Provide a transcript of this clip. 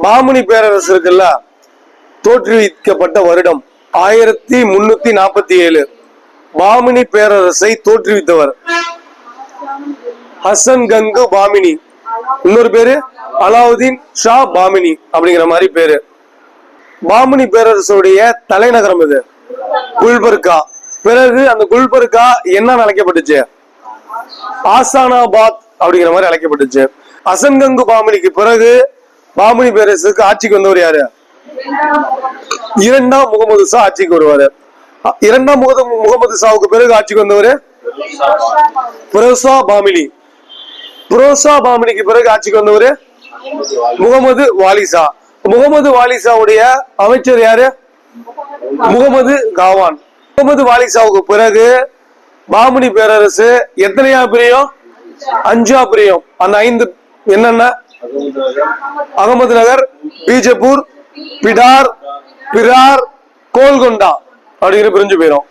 பாமணி பேரரசு இருக்குல்ல, தோற்றுவிக்கப்பட்ட வருடம் 1347. பாமினி பேரரசை தோற்றுவித்தவர் ஹசன் கங்கு பாமினி. இன்னொரு பேரு அலாவுதீன் ஷா பாமினி அப்படிங்கிற மாதிரி பேரு. பாமினி பேரரசுடைய தலைநகரம் இது குல்பர்கா. பிறகு அந்த குல்பர்கா என்ன அழைக்கப்பட்டுச்சு? ஆசானாபாத் அப்படிங்கிற மாதிரி அழைக்கப்பட்டுச்சு. ஹசன் கங்கு பாமினிக்கு பிறகு பாமினி பேரரசுக்கு ஆட்சிக்கு வந்தவர் யாரு? இரண்டாம் முகமது ஷா ஆட்சிக்கு வருவாரு. இரண்டாம் முகமது ஷாவுக்கு பிறகு ஆட்சிக்கு வந்தவர் புரோசா பாமினி. புரோசா பாமினிக்கு பிறகு ஆட்சிக்கு வந்தவர் முகமது வாலிசா. முகமது வாலிசாவுடைய அமைச்சர் யாரு? முகமது காவான். முகமது வாலிசாவுக்கு பிறகு பாமினி பேரரசு எத்தனையா பிரியம்? 5ஆ பிரியம். அந்த 5 என்னென்ன? அகமது நகர், பீஜப்பூர், பிடார், பிரார், கோல்கொண்டா அப்படிங்கிற பிரிஞ்சு போயிடும்.